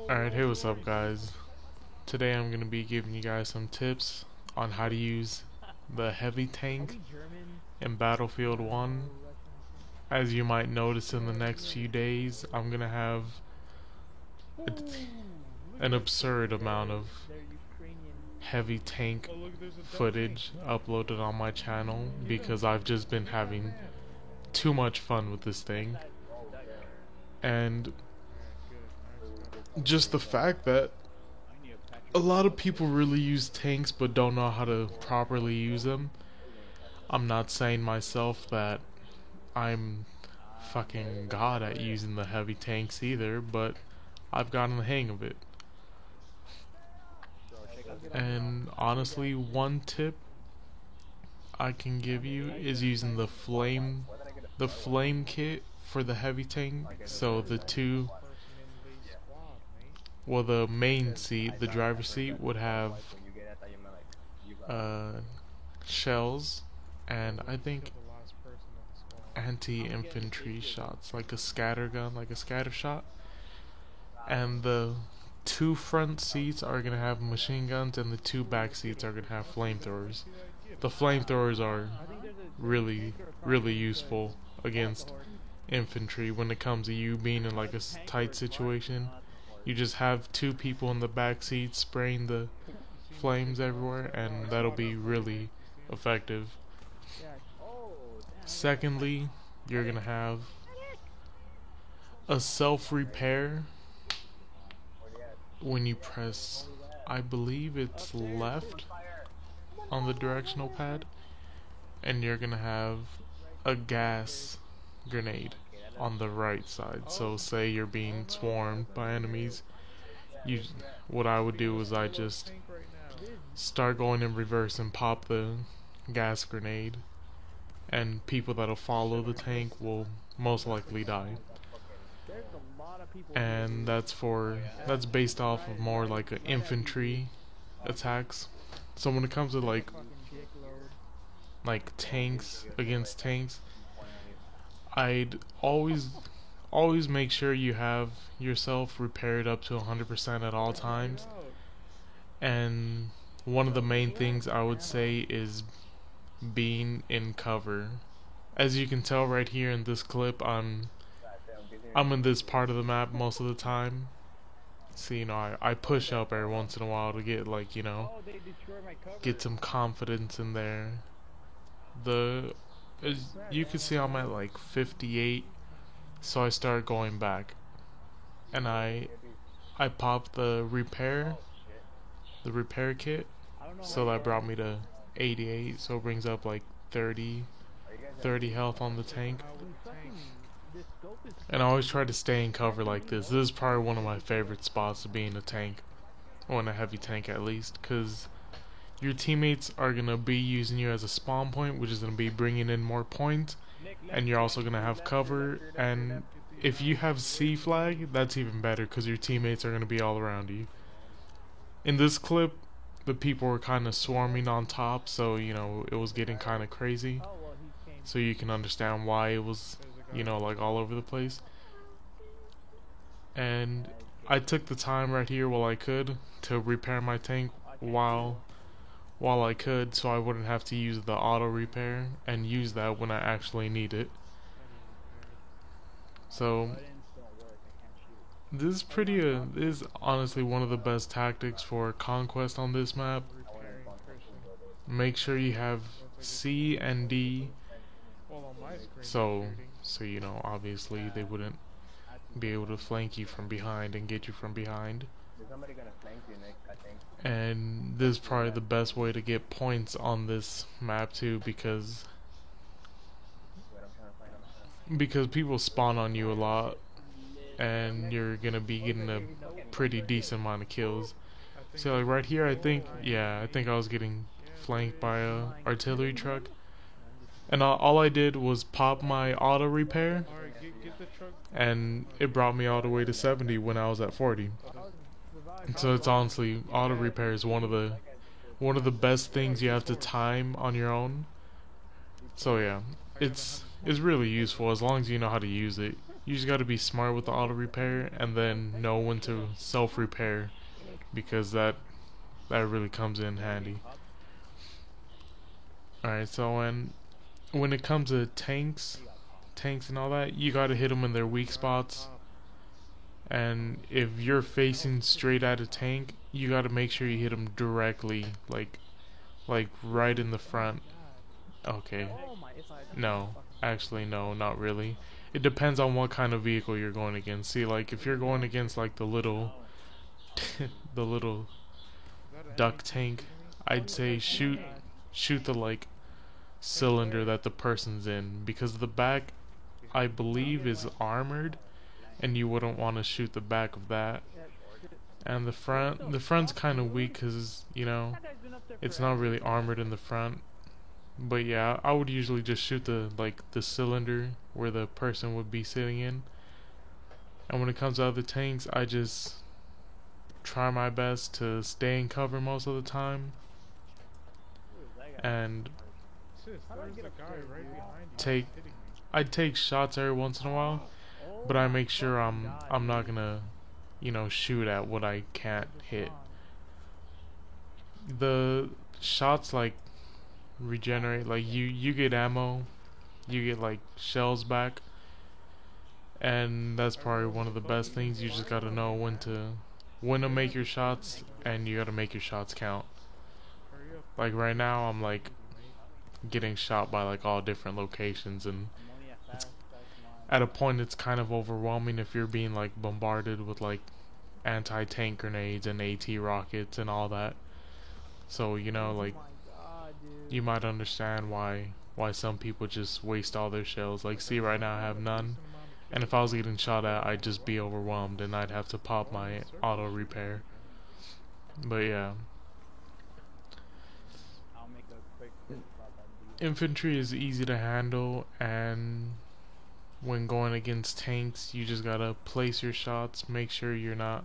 Alright, hey, what's up, guys? Today I'm going to be giving you guys some tips on how to use the heavy tank in Battlefield 1. As you might notice in the next few days, I'm going to have an absurd amount of heavy tank footage uploaded on my channel because I've just been having too much fun with this thing. And just the fact that a lot of people really use tanks but don't know how to properly use them. I'm not saying myself that I'm fucking god at using the heavy tanks either, but I've gotten the hang of it. And honestly, one tip I can give you is using the flame kit for the heavy tank. So the main seat, the driver's seat, would have shells and I think anti-infantry shots, like a scatter gun, like a scatter shot. And the two front seats are gonna have machine guns, and the two back seats are gonna have flamethrowers. The flamethrowers are really, really useful against infantry when it comes to you being in like a tight situation. You just have two people in the back seat spraying the flames everywhere, and that'll be really effective. Secondly, you're gonna have a self-repair when you press, I believe it's left on the directional pad, and you're gonna have a gas grenade on the right side. So say you're being swarmed by enemies, what I would do is I just start going in reverse and pop the gas grenade, and people that'll follow the tank will most likely die. And that's based off of more like infantry attacks. So when it comes to like tanks against tanks, I'd always make sure you have yourself repaired up to 100% at all times. And one of the main things I would say is being in cover. As you can tell right here in this clip, I'm in this part of the map most of the time. So, I push up every once in a while to get get some confidence in there. As you can see, I'm at like 58, so I start going back, and I popped the repair kit, so that brought me to 88, so it brings up like 30 health on the tank. And I always try to stay in cover like this. This is probably one of my favorite spots to be in a tank, or in a heavy tank at least, because your teammates are going to be using you as a spawn point, which is going to be bringing in more points, and you're also going to have cover. And if you have C flag, that's even better, because your teammates are going to be all around you. In this clip, the people were kind of swarming on top, so it was getting kind of crazy, so you can understand why it was like all over the place. And I took the time right here while I could to repair my tank while I could, so I wouldn't have to use the auto repair and use that when I actually need it. So this is honestly one of the best tactics for conquest on this map. Make sure you have C and D, so obviously they wouldn't be able to flank you from behind and get you from behind. And this is probably the best way to get points on this map too, because people spawn on you a lot, and you're gonna be getting a pretty decent amount of kills. So like right here, I think I was getting flanked by a artillery truck, and all I did was pop my auto repair, and it brought me all the way to 70 when I was at 40. And so it's honestly, auto repair is one of the best things you have to time on your own. So yeah, it's really useful as long as you know how to use it. You just gotta be smart with the auto repair and then know when to self repair, because that really comes in handy. Alright, so when it comes to tanks and all that, you gotta hit them in their weak spots. And if you're facing straight at a tank, you gotta make sure you hit them directly, like right in the front. Okay. No, actually no, not really. It depends on what kind of vehicle you're going against. See, like if you're going against like the little the little duck tank, I'd say shoot the like cylinder that the person's in, because the back I believe is armored and you wouldn't want to shoot the back of that. And the front's kind of weak because, you know, it's not really armored in the front. But yeah, I would usually just shoot the cylinder where the person would be sitting in. And when it comes to other tanks, I just try my best to stay in cover most of the time, and I'd take shots every once in a while, but I make sure I'm not gonna, you know, shoot at what I can't hit. The shots like regenerate, like you get ammo, you get like shells back, and that's probably one of the best things. You just gotta know when to make your shots, and you gotta make your shots count. Like right now I'm like getting shot by like all different locations, and it's, at a point it's kind of overwhelming if you're being like bombarded with like anti-tank grenades and AT rockets and all that. So, you know, like, you might understand why some people just waste all their shells. Like, see, right now I have none, and if I was getting shot at, I'd just be overwhelmed and I'd have to pop my auto repair. But yeah, infantry is easy to handle, and when going against tanks, you just gotta place your shots, make sure you're not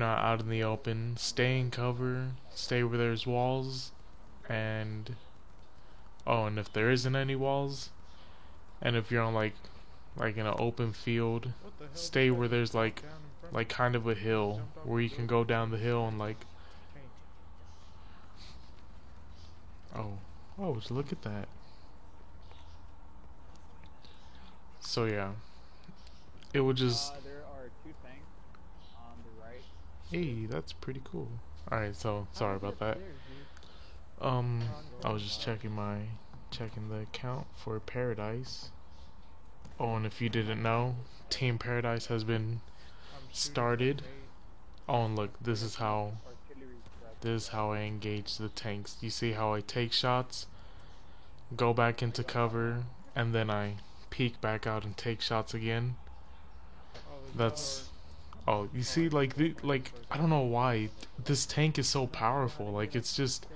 out in the open, stay in cover, stay where there's walls, and and if there isn't any walls, and if you're on like in an open field, stay where there's like kind of a hill where you can go down the hill and like just look at that. So yeah, it would just there are 2 tanks on the right. hey, that's pretty cool. Alright, so sorry about that. I was just checking the account for Paradise. Oh, and if you didn't know, Team Paradise has been started. Oh, and look, this is how I engage the tanks. You see how I take shots, go back into cover, and then I peek back out and take shots again. That's you see, like I don't know why this tank is so powerful. Like, it's just,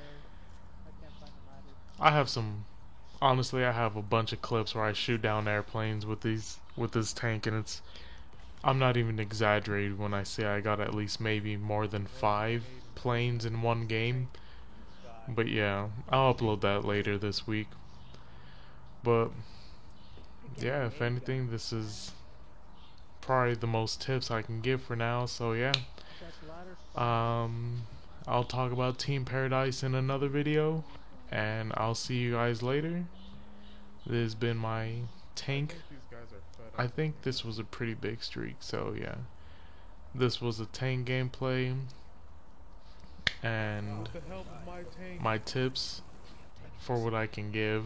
honestly, I have a bunch of clips where I shoot down airplanes with this tank, and I'm not even exaggerating when I say I got at least maybe more than 5 planes in one game. But yeah, I'll upload that later this week. But yeah, if anything, this is probably the most tips I can give for now. So yeah, I'll talk about Team Paradise in another video, and I'll see you guys later. This has been my tank. I think this was a pretty big streak, so yeah, this was a tank gameplay, and my tips for what I can give.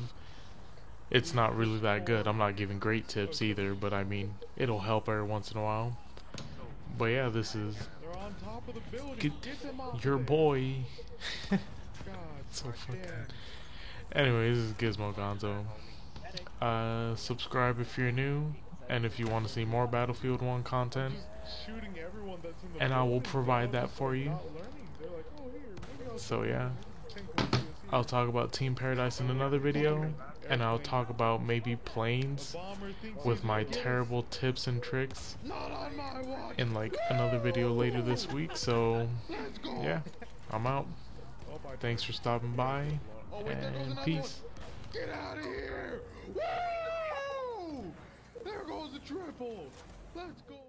It's not really that good. I'm not giving great tips either, but I mean, it'll help every once in a while. But yeah, this is your boy. So fucking. Anyways, this is Gizmo Gonzo. Subscribe if you're new, and if you want to see more Battlefield 1 content, and I will provide that for you. So yeah, I'll talk about Team Paradise in another video, and I'll talk about maybe planes with my terrible tips and tricks in like another video later this week. So yeah, I'm out. Thanks for stopping by, and peace. Get out of here! Woo! There goes the triple! Let's go!